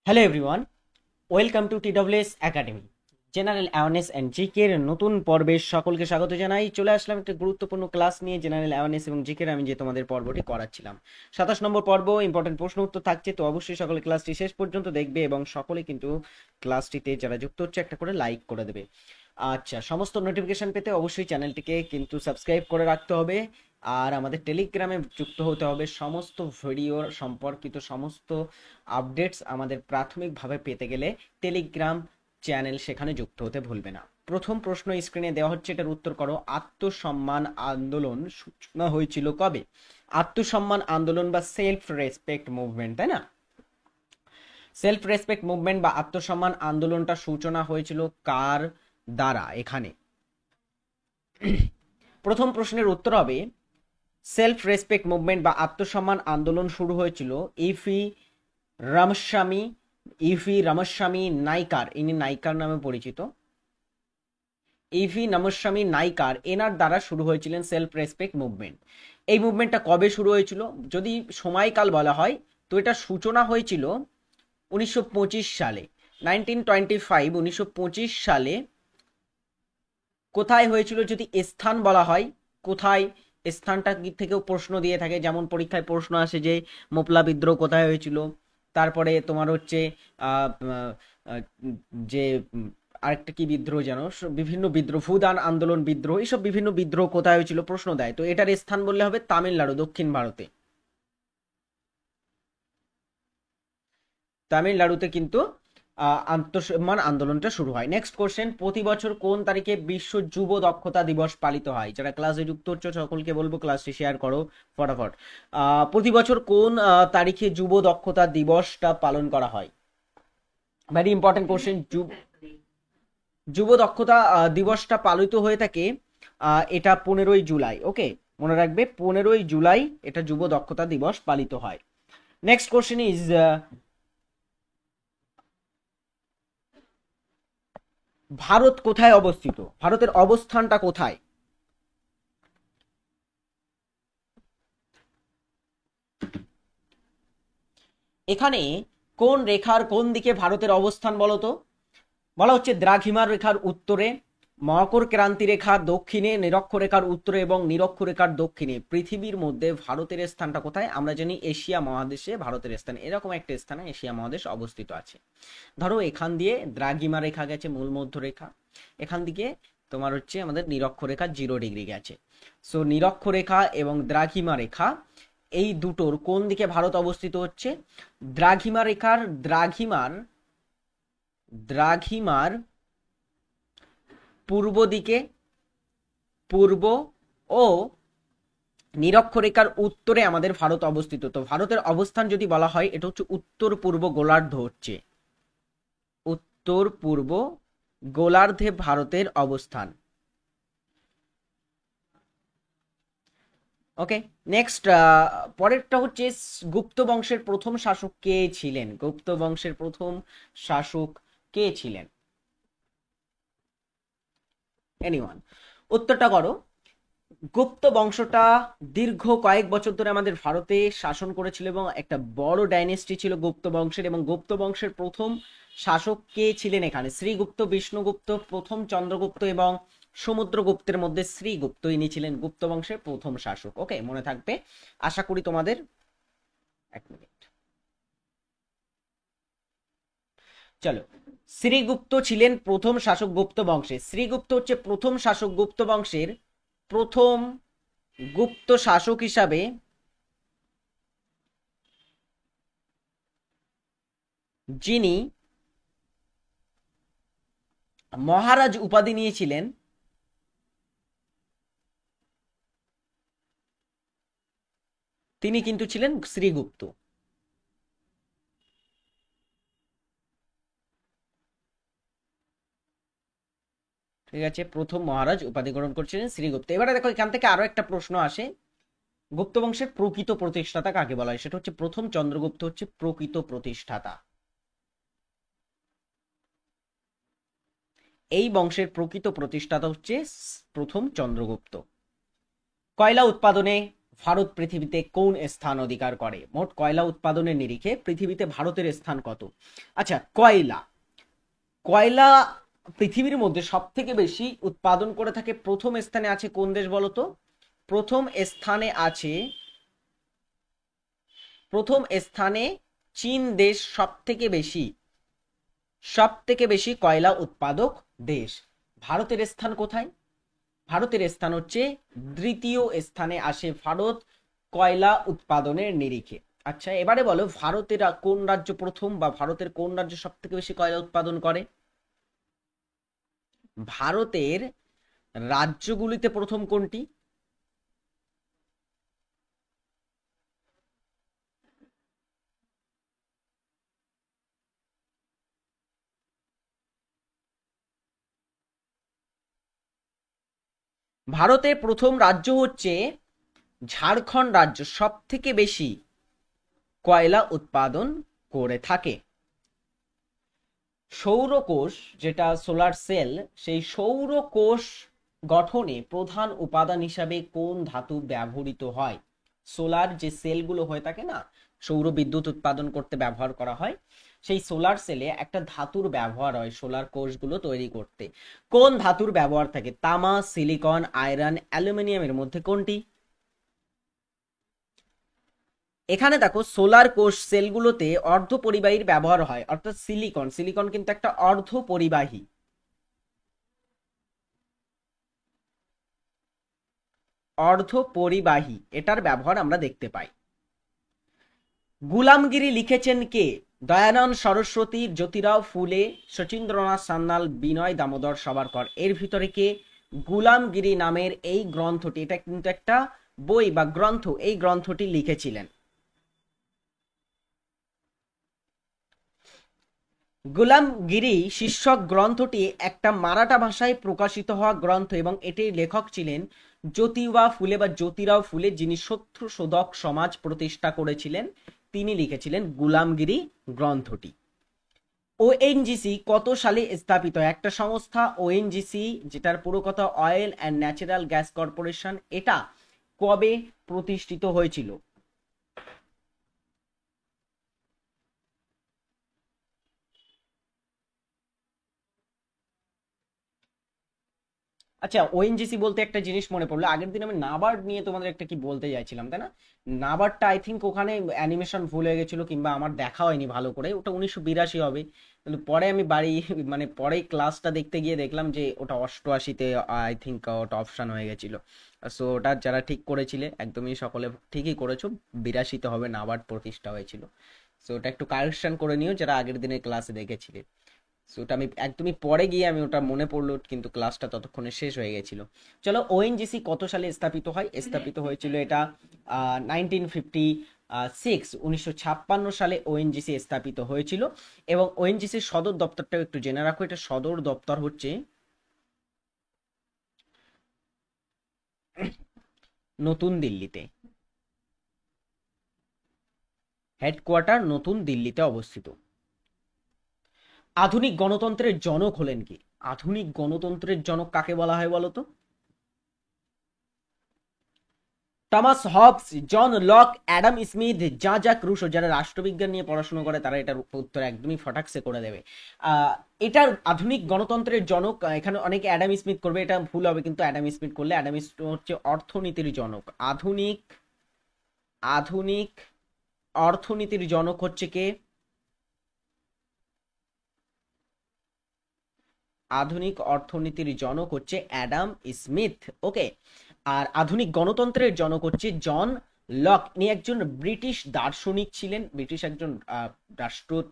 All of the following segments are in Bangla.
Hello everyone, welcome to TWS academy. General awareness and জিকের নতুন পর্বে সকলকে স্বাগত জানাই। চলে আসলাম একটা গুরুত্বপূর্ণ ক্লাস নিয়ে, জেনারেল অ্যাওয়ারনেস এবং জিকের আমি যে তোমাদের পর্বটি করাচ্ছিলাম। 27 নম্বর পর্ব, ইম্পর্টেন্ট প্রশ্ন উত্তর থাকছে, তো অবশ্যই সকলে ক্লাসটি শেষ পর্যন্ত দেখবে এবং সকলে কিন্তু ক্লাসটিতে যারা যুক্ত হচ্ছে একটা করে লাইক করে দেবে। আচ্ছা, সমস্ত নোটিফিকেশন পেতে অবশ্যই চ্যানেলটিকে কিন্তু সাবস্ক্রাইব করে রাখতে হবে। আর আমাদের টেলিগ্রামে যুক্ত হতে হবে। সমস্ত ভিডিও সম্পর্কিত সমস্ত আপডেটস আমাদের প্রাথমিকভাবে পেতে গেলে টেলিগ্রাম চ্যানেল সেখানে যুক্ত হতে ভুলবে না। প্রথম প্রশ্ন স্ক্রিনে দেওয়া হচ্ছে, এটার উত্তর করো। আত্মসম্মান আন্দোলন সূচনা হয়েছিল কবে? আত্মসম্মান আন্দোলন বা সেলফ রেসপেক্ট মুভমেন্ট, তাই না? সেলফ রেসপেক্ট মুভমেন্ট বা আত্মসম্মান আন্দোলনটা সূচনা হয়েছিল কার দ্বারা? এখানে প্রথম প্রশ্নের উত্তর হবে সেলফ রেসপেক্ট মুভমেন্ট বা আত্মসম্মান আন্দোলন শুরু হয়েছিল রামস্বামী রামস্বামী নাইকার, ইনি নাইকার নামে পরিচিত। রামস্বামী নাইকার, এনার দ্বারা শুরু হয়েছিলেন সেলফ রেসপেক্ট মুভমেন্ট। এই মুভমেন্টটা কবে শুরু হয়েছিল যদি সময়কাল বলা হয়, তো এটা সূচনা হয়েছিল 1925 সালে, 1925 সালে। কোথায় হয়েছিল যদি স্থান বলা হয়, কোথায়, স্থানটা কি থেকেও প্রশ্ন দিয়ে থাকে, যেমন পরীক্ষায় প্রশ্ন আসে যে মোপলা বিদ্রোহ কোথায় হয়েছিল, তারপরে তোমার হচ্ছে আহ, আহ, যে আরেকটা কি বিদ্রোহ যেন, বিভিন্ন বিদ্রোহ, ভূদান আন্দোলন বিদ্রোহ, এইসব বিভিন্ন বিদ্রোহ কোথায় হয়েছিল প্রশ্ন দেয়, তো এটার স্থান বললে হবে তামিলনাড়ু, দক্ষিণ ভারতে। তামিলনাড়ুতে কিন্তু আত্মসম্মান আন্দোলনটা শুরু হয়। নেক্সট কোশ্চেন, প্রতি বছর কোন তারিখে বিশ্ব যুব দক্ষতা দিবস পালিত হয়? যারা ক্লাসে যুক্ত হচ্ছে সকলকে বলবো ক্লাসটি শেয়ার করো ফটাফট। প্রতি বছর কোন তারিখে যুব দক্ষতা দিবসটা পালন করা হয়? Very important question. যুব দক্ষতা দিবসটা পালিত হয়ে থাকে, এটা 15ই জুলাই। ওকে, মনে রাখবে 15ই জুলাই এটা যুব দক্ষতা দিবস পালিত হয়। নেক্সট কোশ্চেন ইজ, ভারত কোথায় অবস্থিত? ভারতের অবস্থানটা কোথায়? এখানে কোন রেখার কোন দিকে ভারতের অবস্থান বলো তো? বলা হচ্ছে দ্রাঘিমার রেখার উত্তরে, মকর ক্রান্তি রেখার দক্ষিণে, নিরক্ষরেখার উত্তরে এবং নিরক্ষরেখার দক্ষিণে। পৃথিবীর মধ্যে ভারতের স্থানটা কোথায়? আমরা জানি এশিয়া মহাদেশে ভারতের স্থান, এরকম একটা স্থানে এশিয়া মহাদেশ অবস্থিত আছে। ধরো এখান দিয়ে দ্রাঘিমা রেখা গেছে, মূল মধ্য রেখা, এখান দিকে তোমার হচ্ছে আমাদের নিরক্ষরেখা 0 ডিগ্রি গেছে। সো নিরক্ষরেখা এবং দ্রাঘিমা রেখা এই দুটোর কোন দিকে ভারত অবস্থিত হচ্ছে? দ্রাঘিমা রেখার দ্রাঘিমার পূর্ব দিকে, পূর্ব ও নিরক্ষরেখার উত্তরে আমাদের ভারত অবস্থিত। তো ভারতের অবস্থান যদি বলা হয়, এটা হচ্ছে উত্তর পূর্ব গোলার্ধ, হচ্ছে উত্তর পূর্ব গোলার্ধে ভারতের অবস্থান। ওকে, নেক্সট, পরেরটা হচ্ছে গুপ্ত বংশের প্রথম শাসক কে ছিলেন? গুপ্ত বংশের প্রথম শাসক কে ছিলেন? এনিওয়ান, উত্তরটা করো। গুপ্ত বংশটা দীর্ঘ কয়েক বছর ধরে আমাদের ভারতে শাসন করেছিল এবং একটা বড় ডাইনেস্টি ছিল গুপ্ত বংশের। এবং গুপ্ত বংশের প্রথম শাসক কে ছিলেন? এখানে শ্রীগুপ্ত, বিষ্ণুগুপ্ত, প্রথম চন্দ্রগুপ্ত এবং সমুদ্রগুপ্তের মধ্যে শ্রীগুপ্ত, ইনি ছিলেন গুপ্ত বংশের প্রথম শাসক। ওকে, মনে থাকবে আশা করি তোমাদের। এক মিনিট, চলো। শ্রীগুপ্ত ছিলেন প্রথম শাসক গুপ্ত বংশের। শ্রীগুপ্ত হচ্ছে প্রথম শাসক গুপ্ত বংশের, প্রথম গুপ্ত শাসক হিসাবে যিনি মহারাজ উপাধি নিয়েছিলেন, তিনি কিন্তু ছিলেন শ্রীগুপ্ত। ঠিক আছে, প্রথম মহারাজ উপাধি গ্রহণ করছিলেন শ্রীগুপ্ত। এবারে দেখো এখান থেকে আরো একটা প্রশ্ন আসে, গুপ্ত বংশের প্রকৃত প্রতিষ্ঠাতা কাকে বলা হয়? সেটা হচ্ছে প্রথম চন্দ্রগুপ্ত হচ্ছে প্রকৃত প্রতিষ্ঠাতা। এই বংশের প্রকৃত প্রতিষ্ঠাতা হচ্ছে প্রথম চন্দ্রগুপ্ত। কয়লা উৎপাদনে ভারত পৃথিবীতে কোন স্থান অধিকার করে? মোট কয়লা উৎপাদনের নিরিখে পৃথিবীতে ভারতের স্থান কত? আচ্ছা, কয়লা কয়লা পৃথিবীর মধ্যে সব থেকে বেশি উৎপাদন করে থাকে প্রথম স্থানে আছে কোন দেশ বলতো? প্রথম স্থানে আছে, প্রথম স্থানে চীন দেশ সব থেকে বেশি কয়লা উৎপাদক দেশ। ভারতের স্থান কোথায়? ভারতের স্থান হচ্ছে দ্বিতীয় স্থানে আসে ভারত কয়লা উৎপাদনের নিরিখে। আচ্ছা, এবারে বলো ভারতের কোন রাজ্য প্রথম, বা ভারতের কোন রাজ্য সব থেকে বেশি কয়লা উৎপাদন করে? ভারতের রাজ্যগুলিতে প্রথম কোনটি? ভারতের প্রথম রাজ্য হচ্ছে ঝাড়খণ্ড রাজ্য, সব থেকে বেশি কয়লা উৎপাদন করে থাকে। সৌরকোষ, যেটা সোলার সেল, সেই সৌরকোষ গঠনে প্রধান উপাদান হিসাবে কোন ধাতু ব্যবহৃত হয়? সোলার যে সেলগুলো হয়ে থাকে না, সৌর বিদ্যুৎ উৎপাদন করতে ব্যবহার করা হয়, সেই সোলার সেলে একটা ধাতুর ব্যবহার হয় সোলার কোষগুলো তৈরি করতে। কোন ধাতুর ব্যবহার থাকে? তামা, সিলিকন, আয়রন, অ্যালুমিনিয়ামের মধ্যে কোনটি? এখানে দেখো সোলার কোষ সেলগুলোতে অর্ধপরিবাহীর ব্যবহার হয়, অর্থাৎ সিলিকন। সিলিকন কিন্তু একটা অর্ধপরিবাহী। অর্ধপরিবাহী এটার ব্যবহার আমরা দেখতে পাই। গুলামগিরি লিখেছেন কে? দয়ানন্দ সরস্বতী, জ্যোতিরাও ফুলে, শচীন্দ্রনাথ সান্যাল, বিনয় দামোদর সাভারকর। এর ভিতরে কে গুলামগিরি নামের এই গ্রন্থটি, এটা কিন্তু একটা বই বা গ্রন্থ, এই গ্রন্থটি লিখেছিলেন? গুলামগিরি শীর্ষক গ্রন্থটি একটা মারাঠা ভাষায় প্রকাশিত হওয়া গ্রন্থ এবং এটির লেখক ছিলেন জ্যোতিবা ফুলে বা জ্যোতিরাও ফুলে, যিনি শত্রু শোধক সমাজ প্রতিষ্ঠা করেছিলেন। তিনি লিখেছিলেন গুলামগিরি গ্রন্থটি। ওএনজিসি কত সালে স্থাপিত হয়? একটা সংস্থা ওএনজিসি, যেটার পুরো কথা oil and natural gas corporation, এটা কবে প্রতিষ্ঠিত হয়েছিল? আচ্ছা, ওএনজিসি বলতে একটা জিনিস মনে পড়লো, আগের দিন আমি নাবার্ড নিয়ে তোমাদের একটা কি বলতে চাইছিলাম, তাই না? নাবার্ডটা আই থিঙ্ক ওখানে অ্যানিমেশন ভুল হয়ে গেছিল, কিংবা আমার দেখা হয়নি ভালো করে। ওটা 1982 হবে, কিন্তু পরে আমি বাড়ি মানে পরে ক্লাসটা দেখতে গিয়ে দেখলাম যে ওটা 88-তে আই থিঙ্ক ওটা অপশন হয়ে গেছিল। সো ওটা যারা ঠিক করেছিলে একদমই সকলে ঠিকই করেছো, 82-তে হবে নাবার্ড প্রতিষ্ঠা হয়েছিল। সো ওটা একটু কারেকশন করে নিও যারা আগের দিনের ক্লাসে দেখেছিলে। সো ওটা আমি একদমই পরে গিয়ে আমি ওটা মনে পড়লো, কিন্তু ক্লাসটা ততক্ষণে শেষ হয়ে গেছিল। চলো, ওএনজিসি কত সালে স্থাপিত হয়? স্থাপিত হয়েছিল এটা 1956, 1956 সালে ওএনজিসি স্থাপিত হয়েছিল। এবং ওএনজিসির সদর দপ্তরটাও একটু জেনে রাখো, এটা সদর দপ্তর হচ্ছে নতুন দিল্লিতে। হেডকোয়ার্টার নতুন দিল্লিতে অবস্থিত। আধুনিক গণতন্ত্রের জনক হলেন কি? আধুনিক গণতন্ত্রের জনক কাকে বলা হয় বলো তো? Thomas Hobbes, John Locke, Adam Smith, যা জ্যাক রুসো। যারা রাষ্ট্রবিজ্ঞান নিয়ে পড়াশোনা করে তারা এটার উত্তর একদমই ফটাকসে করে দেবে। এটার আধুনিক গণতন্ত্রের জনক, এখানে অনেকে অ্যাডাম স্মিথ করবে, এটা ভুল হবে কিন্তু। অ্যাডাম স্মিথ করলে, অ্যাডাম স্মিথ হচ্ছে অর্থনীতির জনক। আধুনিক আধুনিক অর্থনীতির জনক হচ্ছে কে? আধুনিক অর্থনীতির জনক হচ্ছে অ্যাডাম স্মিথ। ওকে। আর আধুনিক গণতন্ত্রের জনক হচ্ছে জন লক। ইনি একজন ব্রিটিশ দার্শনিক ছিলেন, ব্রিটিশ একজন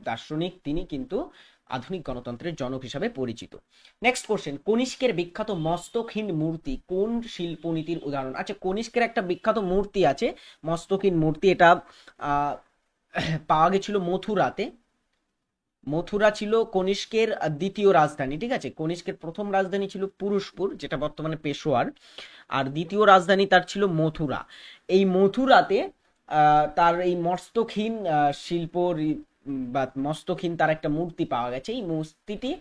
দার্শনিক। তিনি কিন্তু আধুনিক গণতন্ত্রের জনক হিসাবে পরিচিত। নেক্সট কোশ্চেন, কনিষ্কের বিখ্যাত মস্তকহীন মূর্তি কোন শিল্পনীতির উদাহরণ? আচ্ছা, কনিষ্কের একটা বিখ্যাত মূর্তি আছে, মস্তকহীন মূর্তি। এটা আহ পাওয়া গেছিল মথুরাতে। মথুরা ছিল কনিষ্কের দ্বিতীয় রাজধানী, ঠিক আছে? কনিষ্কের প্রথম রাজধানী ছিল পুরুষপুর, যেটা বর্তমানে পেশোয়ার। আর দ্বিতীয় রাজধানী তার ছিল মথুরা। এই মথুরাতে তার এই মস্তকহীন শিল্প বা মস্তকহীন তার একটা মূর্তি পাওয়া গেছে। এই মূর্তিটি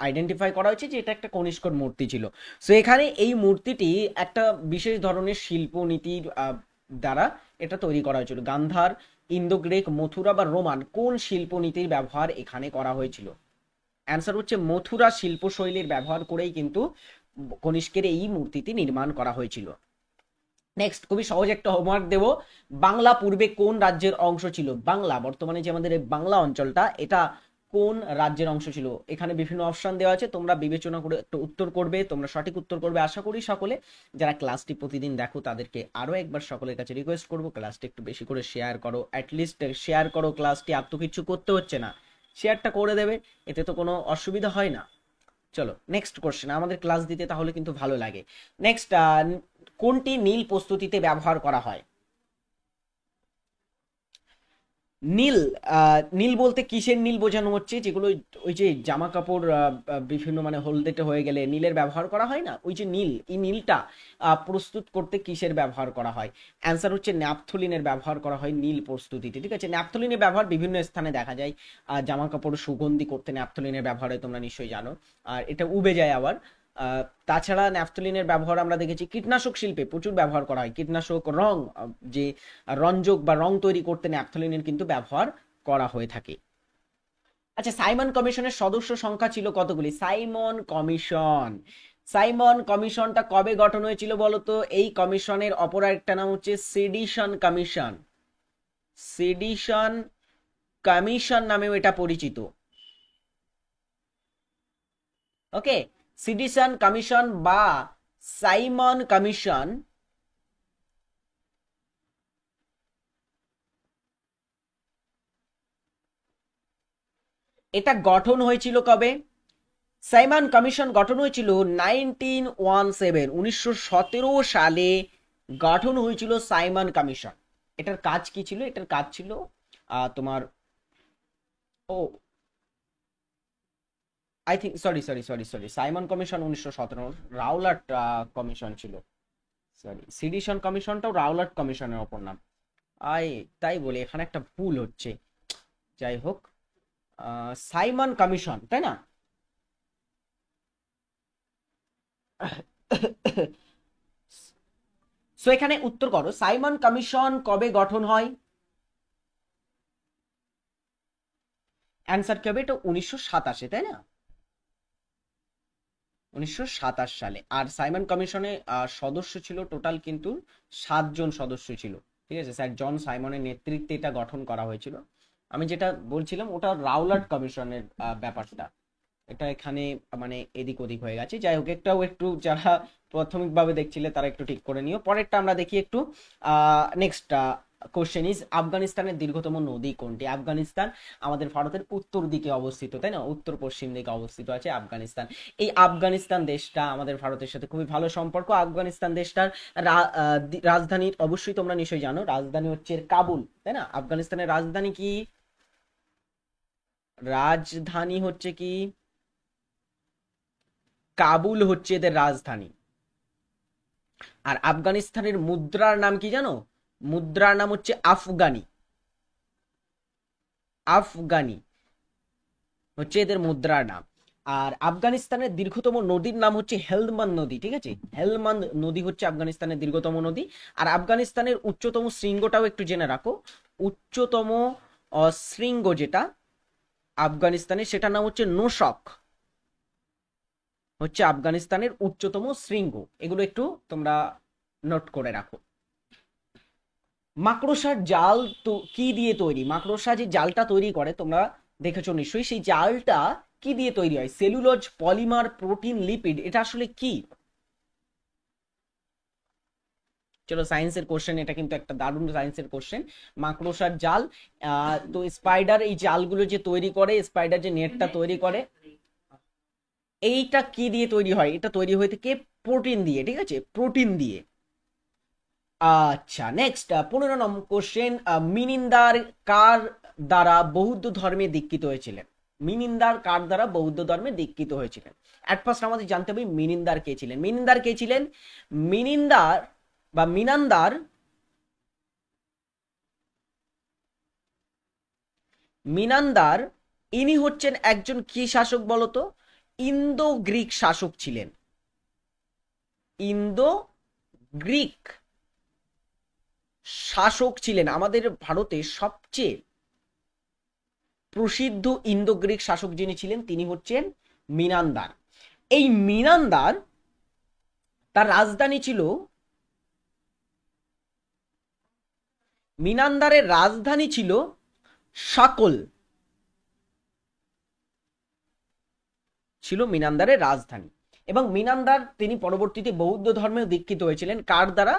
আইডেন্টিফাই করা হয়েছে যে এটা একটা কনিষ্কর মূর্তি ছিল। সো এখানে এই মূর্তিটি একটা বিশেষ ধরনের শিল্পনীতির দ্বারা এটা তৈরি করা হয়েছিল। গান্ধার, ইন্দো গ্রিক, মথুরা বা রোমান কোন শিল্পনীতির ব্যবহার এখানে করা হয়েছিল? অ্যান্সার হচ্ছে মথুরা শিল্পশৈলীর ব্যবহার করেই কিন্তু কনিষ্কের এই মূর্তিটি নির্মাণ করা হয়েছিল। নেক্সট, খুবই সহজ একটা হোমওয়ার্ক দেব। বাংলা পূর্বে কোন রাজ্যের অংশ ছিল? বাংলা বর্তমানে যে আমাদের এই বাংলা অঞ্চলটা, এটা কোন রাজ্যের অংশ ছিল? এখানে বিভিন্ন অপশন দেওয়া আছে, তোমরা বিবেচনা করে একটু উত্তর করবে, তোমরা সঠিক উত্তর করবে আশা করি সকলে। যারা ক্লাসটি প্রতিদিন দেখো তাদেরকে আরো একবার সকলের কাছে রিকোয়েস্ট করবো, ক্লাসটি একটু বেশি করে শেয়ার করো, অ্যাটলিস্ট শেয়ার করো ক্লাসটি, আর তো কিছু করতে হচ্ছে না, শেয়ারটা করে দেবে, এতে তো কোনো অসুবিধা হয় না। চলো নেক্সট কোশ্চেন, আমাদের ক্লাস দিতে তাহলে কিন্তু ভালো লাগে। নেক্সট, কোনটি নীল প্রস্তুতিতে ব্যবহার করা হয়? নীল, নীল বলতে কিসের নীল বোঝানো হচ্ছে? যেগুলো ওই যে জামা কাপড় বিভিন্ন মানে হলদেটে হয়ে গেলে নীলের ব্যবহার করা হয় না, ওই যে নীল, এই নীলটা প্রস্তুত করতে কিসের ব্যবহার করা হয়? অ্যান্সার হচ্ছে ন্যাপথলিনের ব্যবহার করা হয় নীল প্রস্তুতিতে। ঠিক আছে, ন্যাপথলিনের ব্যবহার বিভিন্ন স্থানে দেখা যায়। জামা কাপড় সুগন্ধি করতে ন্যাপথলিনের ব্যবহার হয়, তোমরা নিশ্চয়ই জানো। আর এটা উবে যায় আবার। তাছাড়া ন্যাপথলিনের ব্যবহার আমরা দেখেছি কীটনাশক শিল্পে প্রচুর ব্যবহার করা হয়। কীটনাশক, রং, যে রঞ্জক বা রং তৈরি করতে ন্যাপথলিনের কিন্তু ব্যবহার করা হয়ে থাকে। আচ্ছা, সাইমন কমিশনের সদস্য সংখ্যা ছিল কতগুলি? সাইমন কমিশনটা কবে গঠন হয়েছিল বলতো? এই কমিশনের অপর একটা নাম হচ্ছে সেডিশন কমিশন। সেডিশন কমিশন নামেও এটা পরিচিত। ওকে, সেডিশন কমিশন বা সাইমন কমিশন এটা গঠন হয়েছিল কবে? সাইমন কমিশন গঠন হয়েছিল 1917 সালে গঠন হয়েছিল সাইমন কমিশন। এটার কাজ কি ছিল? এটার কাজ ছিল তোমার, ও I think, sorry, Simon commission 1917, Rowlatt commission ছিল। সরি, সিডিশন কমিশনটাও রাওলাট কমিশনের অপর নাম। আই তাই বলি, এখানে একটা ভুল হচ্ছে। যাই হোক, সাইমন কমিশন, তাই না? সো এখানে উত্তর করো, সাইমন কমিশন কবে গঠন হয়? অ্যান্সার কি হবে? এটা 1927, তাই না? 1927 সালে। আর সাইমন কমিশনে সদস্য ছিল টোটাল কিন্তু 7 জন সদস্য ছিল। ঠিক আছে, স্যার জন সাইমনের নেতৃত্বে এটা গঠন করা হয়েছিল। আমি যেটা বলছিলাম ওটা রাওলাট কমিশনের ব্যাপারটা, এটা এখানে মানে এদিক ওদিক হয়ে গেছে। যাই হোক, একটাও একটু যারা প্রাথমিকভাবে দেখছিলে তারা একটু ঠিক করে নিও। পরেরটা আমরা দেখি একটু। নেক্সট কোশ্চেন ইজ, আফগানিস্তানের দীর্ঘতম নদী কোনটি? আফগানিস্তান আমাদের ভারতের উত্তর দিকে অবস্থিত, তাই না? উত্তর পশ্চিম দিকে অবস্থিত আছে আফগানিস্তান। এই আফগানিস্তান দেশটা আমাদের ভারতের সাথে খুবই ভালো সম্পর্ক। আফগানিস্তান দেশটার রাজধানী অবশ্যই তোমরা নিশ্চয়ই জানো, রাজধানী হচ্ছে কাবুল, তাই না? আফগানিস্তানের রাজধানী কি? রাজধানী হচ্ছে কি? কাবুল হচ্ছে এদের রাজধানী। আর আফগানিস্তানের মুদ্রার নাম কি জানো? মুদ্রার নাম হচ্ছে আফগানি। আফগানি হচ্ছে এদের মুদ্রার নাম। আর আফগানিস্তানের দীর্ঘতম নদীর নাম হচ্ছে হেলমান্দ নদী। ঠিক আছে, হেলমান্দ নদী হচ্ছে আফগানিস্তানের দীর্ঘতম নদী। আর আফগানিস্তানের উচ্চতম শৃঙ্গটাও একটু জেনে রাখো। উচ্চতম শৃঙ্গ যেটা আফগানিস্তানের, সেটার নাম হচ্ছে নোশক, হচ্ছে আফগানিস্তানের উচ্চতম শৃঙ্গ। এগুলো একটু তোমরা নোট করে রাখো। মাকড়সার জাল তো কি দিয়ে তৈরি? মাকড়সা যে জালটা তৈরি করে তোমরা দেখেছো নিশ্চয়ই, সেই জালটা কি দিয়ে তৈরি হয়? সেলুলোজ, পলিমার, প্রোটিন, লিপিড, এটা আসলে কি? চলো সায়েন্সের কোশ্চেন, এটা কিন্তু একটা দারুণ সায়েন্সের কোশ্চেন। মাকড়সার জাল, তো স্পাইডার এই জালগুলো যে তৈরি করে, স্পাইডার যে নেটটা তৈরি করে, এইটা কি দিয়ে তৈরি হয়? এটা তৈরি হয়ে থেকে প্রোটিন দিয়ে। ঠিক আছে, প্রোটিন দিয়ে। আচ্ছা, নেক্সট 15 নম্বর কোশ্চেন, মিনিন্দার কার দ্বারা বৌদ্ধ ধর্মে দীক্ষিত হয়েছিলেন? মিনিন্দার কার দ্বারা বৌদ্ধ ধর্মে দীক্ষিত হয়েছিলেন? এট ফার্স্ট আমাদের জানতে হবে মিনিন্দার কে ছিলেন। মিনিন্দার কে ছিলেন? মিনিন্দার বা মিনান্দার, মিনান্দার ইনি হচ্ছেন একজন কি শাসক বলতো? ইন্দো গ্রিক শাসক ছিলেন। ইন্দো গ্রিক শাসক ছিলেন আমাদের ভারতের সবচেয়ে প্রসিদ্ধ ইন্দো গ্রিক শাসক যিনি ছিলেন তিনি হচ্ছেন মিনান্দার। এই মিনান্দার তার রাজধানী ছিল, মিনান্দারের রাজধানী ছিল সকল, ছিল মিনান্দারের রাজধানী। এবং মিনান্দার তিনি পরবর্তীতে বৌদ্ধ ধর্মে দীক্ষিত হয়েছিলেন কার দ্বারা?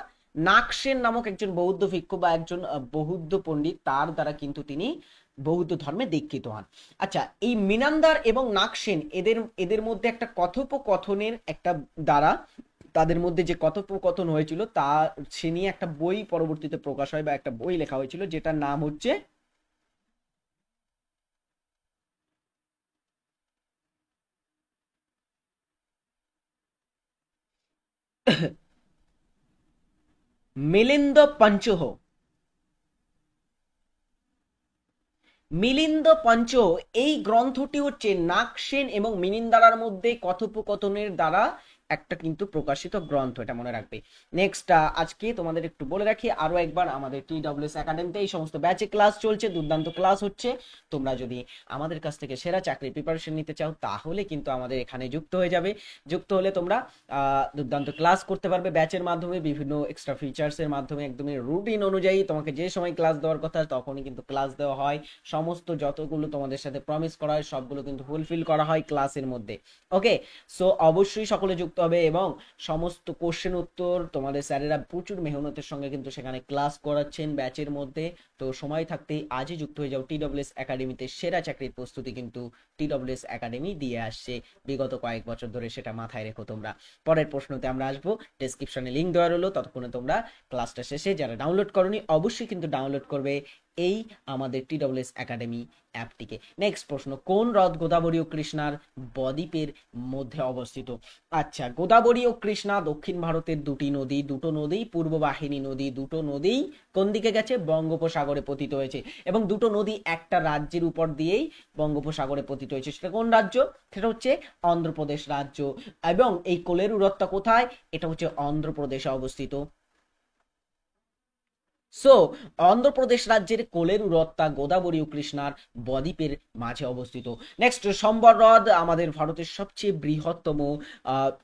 নাগসেন নামক একজন বৌদ্ধ ভিক্ষু বা একজন বৌদ্ধ পণ্ডিত, তার দ্বারা কিন্তু তিনি বৌদ্ধ ধর্মে দীক্ষিত হন। আচ্ছা, এই মিনান্দার এবং নাগসেন এদের এদের মধ্যে একটা কথোপকথনের একটা দ্বারা, তাদের মধ্যে যে কথোপকথন হয়েছিল তা সে নিয়ে একটা বই পরবর্তীতে প্রকাশ হয় বা একটা বই লেখা হয়েছিল যেটার নাম হচ্ছে মিলিন্দ পঞ্চহ। মিলিন্দ পঞ্চ, এই গ্রন্থটি হচ্ছে নাগসেন এবং মিনিন্দারার মধ্যে কথোপকথনের দ্বারা একটা কিন্তু প্রকাশিত গ্রন্থ, এটা মনে রাখবে। নেক্সট, আজকে তোমাদের একটু বলে রাখি আরো একবার, আমাদের TWS একাডেমিতে এই সমস্ত ব্যাচে ক্লাস চলছে, দুর্দান্ত ক্লাস হচ্ছে। তোমরা যদি আমাদের কাছ থেকে সেরা চাকরির প্রিপারেশন নিতে চাও তাহলে কিন্তু আমাদের এখানে যুক্ত হয়ে যাবে। যুক্ত হলে তোমরা দুর্দান্ত ক্লাস করতে পারবে ব্যাচের মাধ্যমে, বিভিন্ন এক্সট্রা ফিচার্স এর মাধ্যমে, একদমই রুটিন অনুযায়ী তোমাকে যে সময় ক্লাস দেওয়ার কথা তখনই কিন্তু ক্লাস দেওয়া হয়। সমস্ত যতগুলো তোমাদের সাথে প্রমিস করা হয় সবগুলো কিন্তু ফুলফিল করা হয় ক্লাসের মধ্যে। ওকে, সো অবশ্যই সকলে যুক্ত হবে এবং সমস্ত কোশ্চেন উত্তর তোমাদের স্যারেরা প্রচুর মেহনতের সঙ্গে কিন্তু সেখানে ক্লাস করাচ্ছেন ব্যাচের মধ্যে। তো সময় থাকতেই আজই যুক্ত হয়ে যাও TWS একাডেমিতে। সেরা চাকরির প্রস্তুতি কিন্তু TWS একাডেমি দিয়ে আসছে বিগত কয়েক বছর ধরে, সেটা মাথায় রেখো তোমরা। পরের প্রশ্নতে আমরা আসবো, ডেসক্রিপশনে লিঙ্ক দেওয়া রইলো, ততক্ষণে তোমরা ক্লাসটা শেষে যারা ডাউনলোড করনি অবশ্যই কিন্তু ডাউনলোড করবে এই আমাদের TWS একাডেমি অ্যাপটিকে। নেক্সট প্রশ্ন, কোন হ্রদ গোদাবরী ও কৃষ্ণার বদ্বীপের মধ্যে অবস্থিত? আচ্ছা, গোদাবরী ও কৃষ্ণা দক্ষিণ ভারতের দুটি নদী, দুটো নদী পূর্ব বাহিনী নদী, দুটো নদী কোন দিকে গেছে? বঙ্গোপসাগরে পতিত হয়েছে। এবং দুটো নদী একটা রাজ্যের উপর দিয়েই বঙ্গোপসাগরে পতিত হয়েছে। সেটা কোন রাজ্য? সেটা হচ্ছে অন্ধ্রপ্রদেশ রাজ্য। এবং এই কোলেরু হ্রদটা কোথায়? এটা হচ্ছে অন্ধ্রপ্রদেশে অবস্থিত। সো অন্ধ্রপ্রদেশ রাজ্যের কোলেরু হ্রদটা গোদাবরী ও কৃষ্ণার বদ্বীপের মাঝে অবস্থিত। নেক্সট, সম্বর হ্রদ আমাদের ভারতের সবচেয়ে বৃহত্তম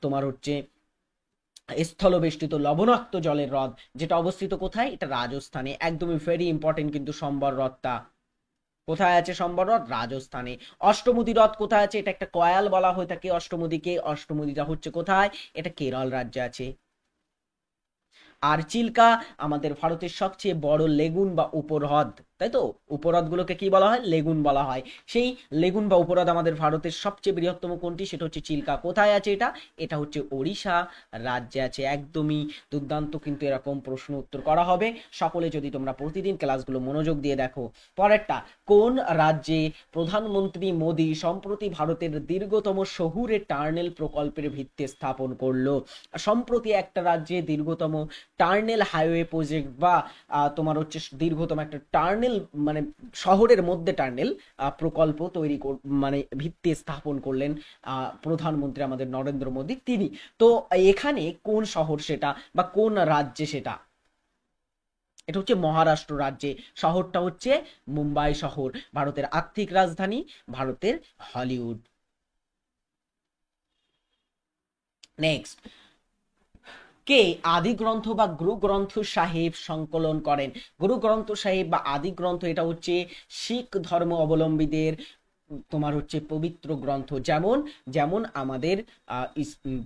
তোমার হচ্ছে স্থলবেষ্টিত লবণাক্ত জলের হ্রদ, যেটা অবস্থিত কোথায়? এটা রাজস্থানে। একদমই ভেরি ইম্পর্টেন্ট কিন্তু সম্বর হ্রদটা। কোথায় আছে সম্বর হ্রদ? রাজস্থানে। অষ্টমুদি হ্রদ কোথায় আছে? এটা একটা কয়াল বলা হয়ে থাকে অষ্টমুদিকে। অষ্টমুদিটা হচ্ছে কোথায়? এটা কেরল রাজ্যে আছে। আর চিল্কা আমাদের ভারতের সবচেয়ে বড় লেগুন বা উপহ্রদ, তাই তো? উপহ্রদ গুলোকে কি বলা হয়? লেগুন বলা হয়। সেই লেগুন বা উপহ্রদ আমাদের ভারতের সবচেয়ে বৃহত্তম কোনটি? সেটা হচ্ছে চিল্কা। কোথায় আছে এটা? এটা হচ্ছে ওড়িশা রাজ্যে আছে। একদমই দুর্দান্ত কিন্তু এরকম প্রশ্ন উত্তর করা হবে সকলে যদি তোমরা প্রতিদিন ক্লাসগুলো মনোযোগ দিয়ে দেখো। পরেরটা, কোন রাজ্যে প্রধানমন্ত্রী মোদী সম্প্রতি ভারতের দীর্ঘতম শহুরে টার্নেল প্রকল্পের ভিত্তি স্থাপন করলো? সম্প্রতি একটা রাজ্যে দীর্ঘতম টার্নেল হাইওয়ে প্রজেক্ট বা তোমার হচ্ছে দীর্ঘতম একটা টার্নেল, মানে শহরের মধ্যে টার্নেল প্রকল্প তৈরি মানে ভিত্তি স্থাপন করলেন প্রধানমন্ত্রী আমাদের নরেন্দ্র মোদী তিনি। তো এখানে কোন শহর সেটা বা কোন রাজ্যে সেটা? এটা হচ্ছে মহারাষ্ট্র রাজ্যে। শহরটা হচ্ছে মুম্বাই শহর, ভারতের আর্থিক রাজধানী, ভারতের হলিউড। নেক্সট, কে আদি গ্রন্থ বা গুরু গ্রন্থ সাহেব সংকলন করেন? গুরু গ্রন্থ সাহেব বা আদি গ্রন্থ এটা হচ্ছে শিখ ধর্ম অবলম্বীদের তোমার হচ্ছে পবিত্র গ্রন্থ। যেমন যেমন আমাদের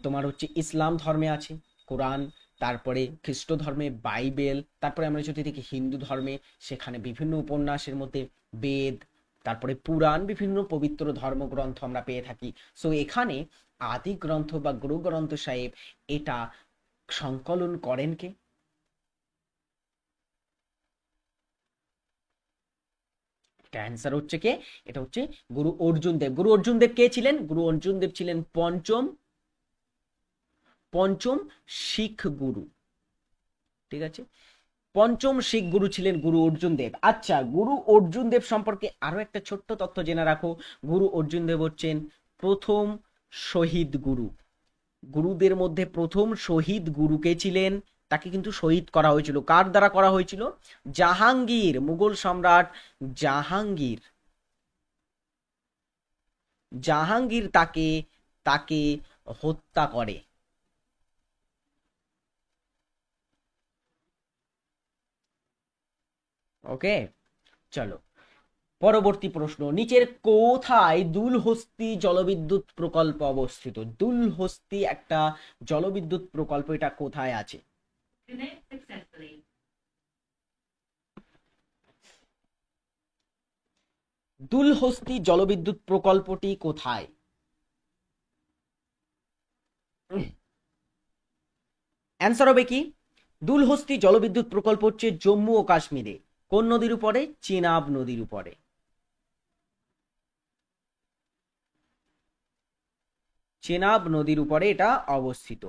তোমার হচ্ছে ইসলাম ধর্মে আছে কোরআন, তারপরে খ্রিস্ট ধর্মে বাইবেল, তারপরে আমরা যদি দেখি হিন্দু ধর্মে সেখানে বিভিন্ন উপন্যাসের মধ্যে বেদ, তারপরে পুরাণ, বিভিন্ন পবিত্র ধর্মগ্রন্থ আমরা পেয়ে থাকি। সো এখানে আদি গ্রন্থ বা গুরু গ্রন্থ সাহেব এটা সংকলন করেন কে? এটা অ্যান্সার হচ্ছে কে? এটা হচ্ছে গুরু অর্জুন দেব। গুরু অর্জুন দেব কে ছিলেন? গুরু অর্জুন দেব ছিলেন পঞ্চম পঞ্চম শিখ গুরু। ঠিক আছে, পঞ্চম শিখ গুরু ছিলেন গুরু অর্জুন দেব। আচ্ছা, গুরু অর্জুন দেব সম্পর্কে আরো একটা ছোট্ট তথ্য জেনে রাখো। গুরু অর্জুন দেব হচ্ছেন প্রথম শহীদ গুরু। গুরুদের মধ্যে প্রথম শহীদ গুরু কে ছিলেন? তাকে কিন্তু শহীদ করা হয়েছিল। কার দ্বারা করা হয়েছিল? জাহাঙ্গীর, মুঘল সম্রাট জাহাঙ্গীর। জাহাঙ্গীর তাকে তাকে হত্যা করে। ওকে, চলো পরবর্তী প্রশ্ন। নিচের কোথায় দুলহস্তি জলবিদ্যুৎ প্রকল্প অবস্থিত? দুলহস্তি একটা জলবিদ্যুৎ প্রকল্প, এটা কোথায় আছে? দুলহস্তি জলবিদ্যুৎ প্রকল্পটি কোথায়? অ্যান্সার হবে কি? দুলহস্তি জলবিদ্যুৎ প্রকল্প হচ্ছে জম্মু ও কাশ্মীরে। কোন নদীর উপরে? চেনাব নদীর উপরে। চেনাব নদীর উপরে এটা অবস্থিত।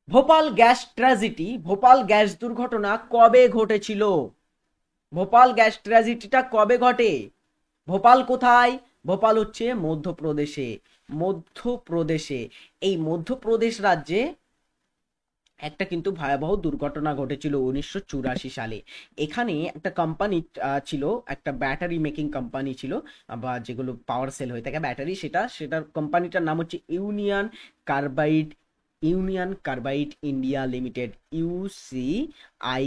Bhopal gas tragedy, Bhopal gas দুর্ঘটনা কবে ঘটেছিল? ভোপাল গ্যাস ট্র্যাজেডিটা কবে ঘটে? ভোপাল কোথায়? ভোপাল হচ্ছে মধ্যপ্রদেশে। মধ্যপ্রদেশে, এই মধ্যপ্রদেশ রাজ্যে একটা কিন্তু ভয়াবহ দুর্ঘটনা ঘটেছিল 1984 সালে। এখানে একটা কোম্পানি ছিল, একটা ব্যাটারি মেকিং কোম্পানি ছিল, বা যেগুলো পাওয়ার সেল হয়ে থাকে ব্যাটারি, সেটার কোম্পানিটার নাম হচ্ছে union carbide, union carbide India limited, UCIL,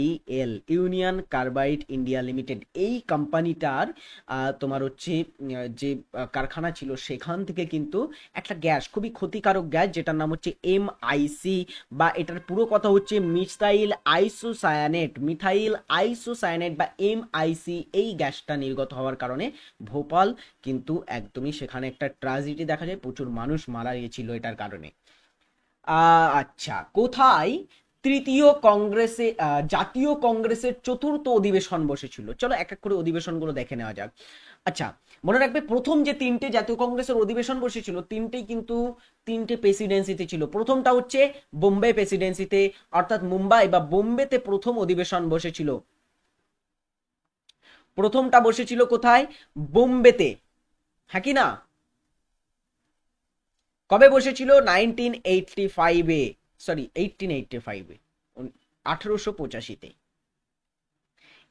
union carbide India limited. এই কোম্পানিটার তোমার হচ্ছে যে কারখানা ছিল, সেখান থেকে কিন্তু একটা গ্যাস, খুবই ক্ষতিকারক গ্যাস, যেটার নাম হচ্ছে MIC, বা এটার পুরো কথা হচ্ছে মিথাইল আইসোসায়ানেট, মিথাইল আইসোসায়ানেট বা MIC। এই গ্যাসটা নির্গত হওয়ার কারণে ভোপাল কিন্তু একদমই সেখানে একটা ট্র্যাজেডি দেখা যায়, প্রচুর মানুষ মারা গিয়েছিল এটার কারণে। আচ্ছা, কোথায় তৃতীয় কংগ্রেসে জাতীয় কংগ্রেসের চতুর্থ অধিবেশন বসেছিল? চলো এক এক করে অধিবেশনগুলো দেখে নেওয়া যাক। আচ্ছা, মনে রাখবে প্রথম যে তিনটে জাতীয় কংগ্রেসের অধিবেশন বসেছিল, তিনটেই কিন্তু তিনটে প্রেসিডেন্সিতে ছিল। প্রথমটা হচ্ছে বোম্বে প্রেসিডেন্সিতে, অর্থাৎ মুম্বাই বা বোম্বেতে প্রথম অধিবেশন বসেছিল। প্রথমটা বসেছিল কোথায়? বোম্বেতে, হ্যাঁ কি না? কবে বসেছিল? 1985-এ, সরি 1885-এ, 1885-তে।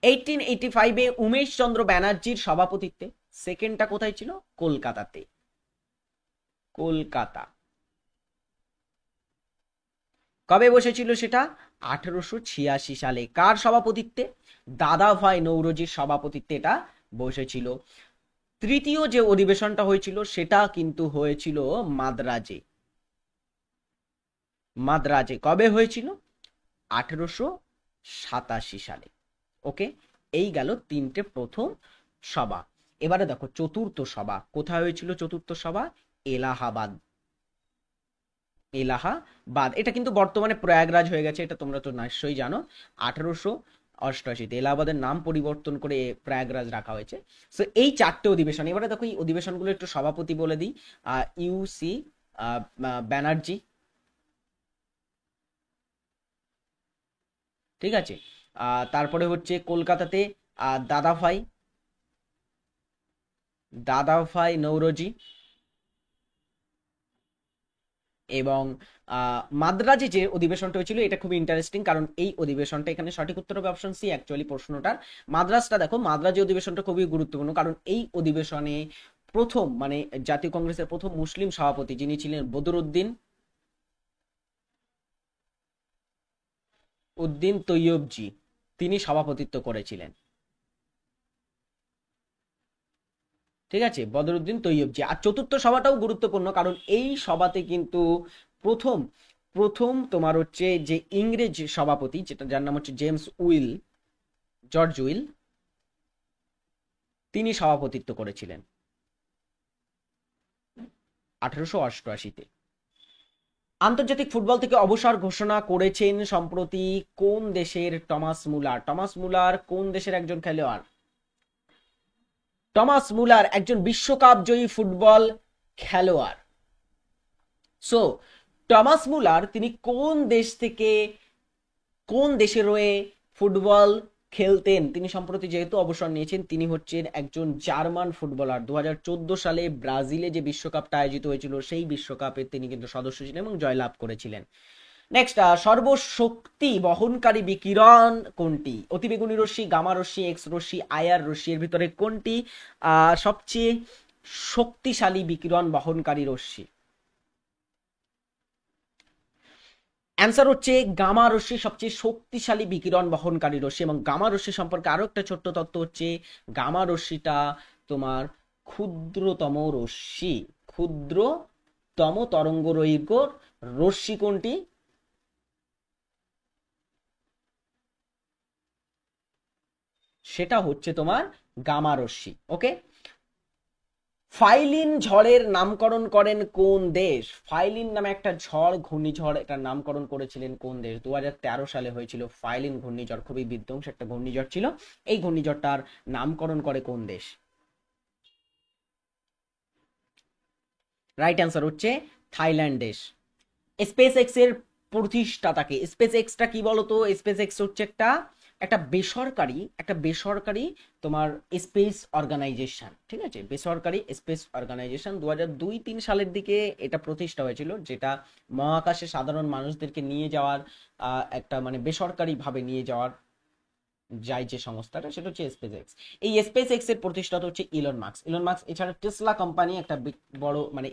1885-এ উমেশ চন্দ্র ব্যানার্জির সভাপতিত্বে। সেকেন্ডটা কোথায় ছিল? কলকাতাতে, কলকাতা। কবে বসেছিল সেটা? 1886 সালে। কার সভাপতিত্বে? দাদাভাই নৌরোজির সভাপতিত্বে এটা বসেছিল। তৃতীয় যে অধিবেশনটা হয়েছিল সেটা কিন্তু হয়েছিল মাদ্রাজে। মাদ্রাজে কবে হয়েছিল? 1887 সালে। ওকে, এই গেল তিনটে প্রথম সভা। এবারে দেখো চতুর্থ সভা কোথায় হয়েছিল? চতুর্থ সভা এলাহাবাদ, এলাহাবাদ। এটা কিন্তু বর্তমানে প্রয়াগরাজ হয়ে গেছে, এটা তোমরা তো নিশ্চয়ই জানো। 1888-তে এলাহাবাদের নাম পরিবর্তন করে প্রয়াগরাজ রাখা হয়েছে। সো এই চারটে অধিবেশন। এবারে দেখো এই অধিবেশনগুলো একটু সভাপতি বলে দিই। ইউসি ব্যানার্জি, ঠিক আছে। তারপরে হচ্ছে কলকাতাতে দাদাভাই, দাদাভাই নৌরোজি, এবং মাদ্রাজে যে অধিবেশনটা হয়েছিল এটা খুবই ইন্টারেস্টিং, কারণ এই অধিবেশনটা, এখানে সঠিক উত্তর হবে অপশন সি অ্যাকচুয়ালি প্রশ্নটার। মাদ্রাজটা দেখো, মাদ্রাজে অধিবেশনটা খুবই গুরুত্বপূর্ণ, কারণ এই অধিবেশনে প্রথম, মানে জাতীয় কংগ্রেসের প্রথম মুসলিম সভাপতি যিনি ছিলেন বদরুদ্দিন উদ্দিন তৈয়বজি, তিনি সভাপতিত্ব করেছিলেন। ঠিক আছে, বদরুদ্দিন তৈয়বজি। আর চতুর্থ সভাটাও গুরুত্বপূর্ণ, কারণ এই সভাতে কিন্তু প্রথম প্রথম তোমার হচ্ছে যে ইংরেজ সভাপতি, যেটা যার নাম হচ্ছে জেমস উইল, জর্জ উইল, তিনি সভাপতিত্ব করেছিলেন 1888-তে। আন্তর্জাতিক ফুটবল থেকে অবসর ঘোষণা করেছেন সম্প্রতি কোন দেশের টমাস মুলার? টমাস মুলার কোন দেশের একজন খেলোয়াড়? টমাস মুলার একজন বিশ্বকাপ জয়ী ফুটবল খেলোয়াড়। সো টমাস মুলার তিনি কোন দেশ থেকে, কোন দেশের হয়ে ফুটবল খেলতেন? তিনি সম্প্রতি যেহেতু অবসর নিয়েছেন, তিনি হচ্ছেন একজন জার্মান ফুটবলার। 2014 সালে ব্রাজিলে যে বিশ্বকাপটা আয়োজিত হয়েছিল সেই বিশ্বকাপে তিনি কিন্তু সদস্য ছিলেন এবং জয়লাভ করেছিলেন। নেক্সট, সর্বশক্তি বহনকারী বিকিরণ কোনটি? অতিবেগুনি রশ্মি, গামা রশ্মি, এক্স রশ্মি, আইআর রশ্মি, এর ভিতরে কোনটি সবচেয়ে শক্তিশালী বিকিরণ বহনকারী রশ্মি? অ্যান্সার হচ্ছে গামা রশ্মি সবচেয়ে শক্তিশালী বিকিরণ বহনকারী রশ্মি। এবং গামা রশ্মি সম্পর্কে আরো একটা ছোট্ট তথ্য হচ্ছে, গামা রশ্মিটা তোমার ক্ষুদ্রতম রশ্মি। ক্ষুদ্রতম তরঙ্গ দৈর্ঘ্যর রশ্মি কোনটি? সেটা হচ্ছে তোমার গামা রশ্মি। ওকে, ফাইলিন ঝড়ের নামকরণ করেন কোন দেশ? ফাইলিন নামে একটা ঝড়, ঘূর্ণিঝড়, এটার নামকরণ করেছিলেন কোন দেশ? 2013 সালে হয়েছিল ফাইলিন ঘূর্ণিঝড়, খুবই বিধ্বংসী একটা ঘূর্ণিঝড় ছিল। এই ঘূর্ণিঝড়টার নামকরণ করে কোন দেশ? রাইট অ্যান্সার হচ্ছে থাইল্যান্ড দেশ। স্পেস এক্স এর প্রতিষ্ঠাতাকে? স্পেস এক্সটা কি বলতো? স্পেস এক্স হচ্ছে একটা বেসরকারি তোমার স্পেস অর্গানাইজেশন, ঠিক আছে? বেসরকারি স্পেস অর্গানাইজেশন। 2002-3 সালের দিকে এটা প্রতিষ্ঠা হয়েছিল, যেটা মহাকাশে সাধারণ মানুষদেরকে নিয়ে যাওয়ার একটা মানে বেসরকারি ভাবে নিয়ে যাওয়ার যায় যে সংস্থাটা, সেটা হচ্ছে স্পেস এক্স। এই স্পেস এক্স এর প্রতিষ্ঠাতা হচ্ছে ইলন মাস্ক। ইলন মাস্ক এছাড়া টেসলা কোম্পানি, একটা বড় মানে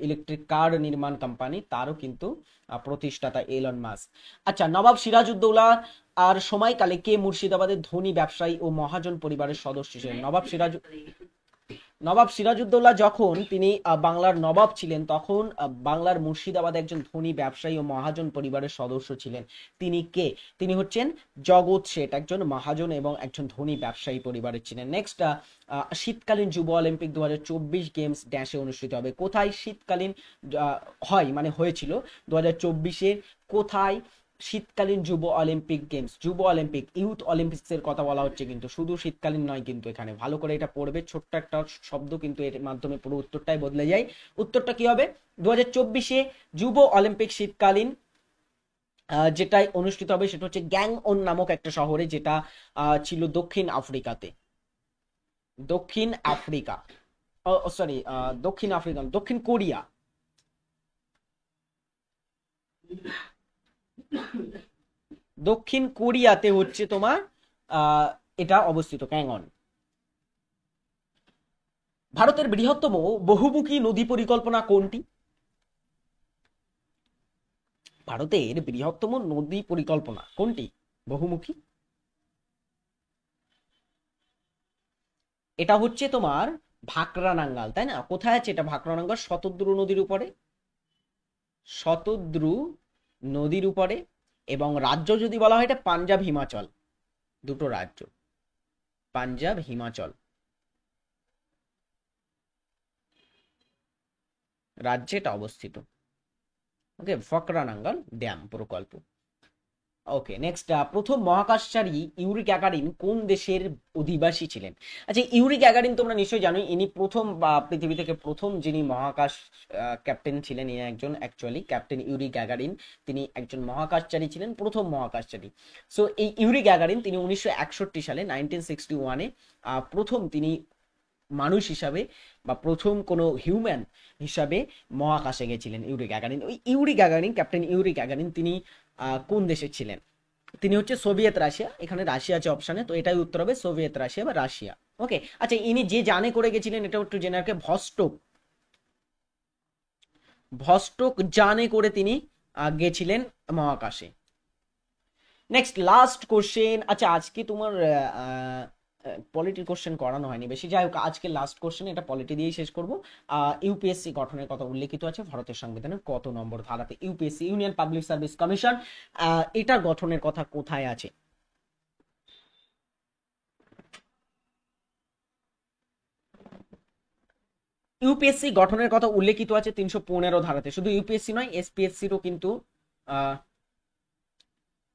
ইলেকট্রিক কার নির্মাণ কোম্পানি, তারও কিন্তু প্রতিষ্ঠাতা ইলন মাস্ক। আচ্ছা, নবাব সিরাজউদ্দৌলা আর সময়কালে কে মুর্শিদাবাদের ধনী ব্যবসায়ী ও মহাজন পরিবারের সদস্য ছিলেন? নবাব সিরাজউদ্দৌলা যখন তিনি বাংলার নবাব ছিলেন, তখন বাংলার মুর্শিদাবাদে একজন ধনী ব্যবসায়ী ও মহাজন পরিবারের সদস্য ছিলেন। তিনি কে? তিনি হচ্ছেন জগৎ শেঠ, একজন মহাজন এবং একজন ধনী ব্যবসায়ী পরিবারের ছিলেন। নেক্সট, শীতকালীন যুব অলিম্পিক 2024 গেমস ড্যাশে অনুষ্ঠিত হবে। কোথায় শীতকালীন হয় মানে হয়েছিল 2024-এ? কোথায় শীতকালীন যুব অলিম্পিক গেমস, যুব অলিম্পিক, ইউথ অলিম্পিক্স এর কথা বলা হচ্ছে, কিন্তু শুধু শীতকালীন নয় কিন্তু এখানে ভালো করে এটা পড়বে, ছোট্ট একটা শব্দ কিন্তু এর মাধ্যমে পুরো উত্তরটাই বদলে যায়। উত্তরটা কি হবে? 2024-এ যুব অলিম্পিক শীতকালীন যেটাই অনুষ্ঠিত হবে সেটা হচ্ছে গ্যাংওন নামক একটা শহরে, যেটা ছিল দক্ষিণ আফ্রিকাতে। দক্ষিণ আফ্রিকা, সরি, দক্ষিণ আফ্রিকা, দক্ষিণ কোরিয়া। দক্ষিণ কোরিয়াতে হচ্ছে তোমার এটা অবস্থিত, ক্যাঙ্গন। ভারতের বৃহত্তম বহুমুখী নদী পরিকল্পনা কোনটি? ভারতের বৃহত্তম নদী পরিকল্পনা কোনটি বহুমুখী? এটা হচ্ছে তোমার ভাকরানাঙ্গাল, তাই না? কোথায় আছে এটা? ভাকরানাঙ্গাল শতদ্রু নদীর উপরে, শতদ্রু নদীর উপরে। এবং রাজ্য যদি বলা হয়, এটা পাঞ্জাব হিমাচল, দুটো রাজ্য, পাঞ্জাব হিমাচল রাজ্যে এটা অবস্থিত। ওকে, ফকরানাঙ্গল ড্যাম প্রকল্প। ওকে, নেক্সট, প্রথম মহাকাশচারী ইউরি গ্যাগারিন কোন দেশের অধিবাসী ছিলেন? আচ্ছা, ইউরি গ্যাগারিন তোমরা নিশ্চয়ই জানো, ইনি প্রথম পৃথিবী থেকে প্রথম যিনি মহাকাশ ক্যাপ্টেন ছিলেন, ইনি একজন অ্যাকচুয়ালি ক্যাপ্টেন ইউরি গ্যাগারিন। তিনি একজন মহাকাশচারী ছিলেন, প্রথম মহাকাশচারী। সো এই ইউরি গ্যাগারিন তিনি 1961 সালে 1961-এ প্রথম তিনি মানুষ হিসাবে বা প্রথম কোনো হিউম্যান হিসাবে মহাকাশে গেছিলেন ইউরি গ্যাগারিন। ওই Yuri Gagarin, captain Yuri Gagarin, তিনি কোন দেশে ছিলেন? তিনি হচ্ছে সোভিয়েত রাশিয়া। এখানে রাশিয়া আছে অপশানে, তো এটাই উত্তর হবে, সোভিয়েত রাশিয়া বা রাশিয়া। ওকে, আচ্ছা, ইনি যে যানে করে গেছিলেন এটা একটু জেনে রাখে, ভস্টক। ভস্টক যানে করে তিনি গেছিলেন মহাকাশে। Next, last question. আচ্ছা, আজকে তোমার পলিটির কোশ্চেন করানো হয়নি বেশি, যাই হোক আজকে লাস্ট কোশ্চেন, এটা পলিটি দিয়েই শেষ করব। ইউপিএসসি গঠনের কথা উল্লেখিত আছে ভারতের সংবিধানের কত নম্বর ধারাতে? UPSC, union public service commission, এটার গঠনের কথা কোথায় আছে? ইউপিএসসি গঠনের কথা উল্লেখিত আছে 315 ধারাতে। শুধু ইউপিএসসি নয়, এসপিএসসিরও কিন্তু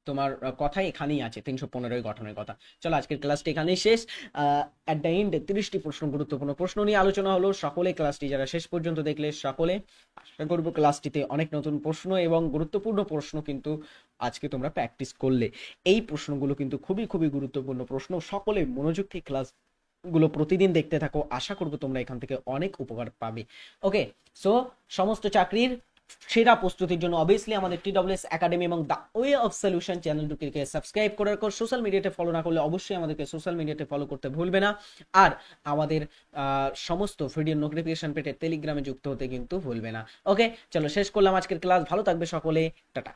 তোমার কথা এখানেই আছে, 315 গঠনের কথা। চলো, আজকের ক্লাসটি এখানেই শেষ। অ্যাট দ্য এন্ড 30টি প্রশ্ন, গুরুত্বপূর্ণ প্রশ্ন নিয়ে আলোচনা হলো। সকলে ক্লাসটি যারা শেষ পর্যন্ত দেখলে, সকলে আশা করবো ক্লাসটিতে অনেক নতুন প্রশ্ন এবং গুরুত্বপূর্ণ প্রশ্ন কিন্তু আজকে তোমরা প্র্যাকটিস করলে। এই প্রশ্নগুলো কিন্তু খুবই খুবই গুরুত্বপূর্ণ প্রশ্ন। সকলে মনোযোগ দিয়ে ক্লাস গুলো প্রতিদিন দেখতে থাকো, আশা করবো তোমরা এখান থেকে অনেক উপকার পাবে। ওকে, সো সমস্ত চাকরির সেরা প্রস্তুতির জন্য অবভিয়াসলি আমাদের টিডব্লিউএস একাডেমি এবং the way of solution channel দুটিকে সাবস্ক্রাইব করার পর সোশ্যাল মিডিয়াতে ফলো না করলে অবশ্যই আমাদেরকে সোশ্যাল মিডিয়াতে ফলো করতে ভুলবে না। আর আমাদের সমস্ত ভিডিওর নোটিফিকেশন পেতে টেলিগ্রামে যুক্ত হতে কিন্তু ভুলবে না। ওকে, চলো শেষ করলাম আজকের ক্লাস। ভালো থাকবে সকলে, টাটা।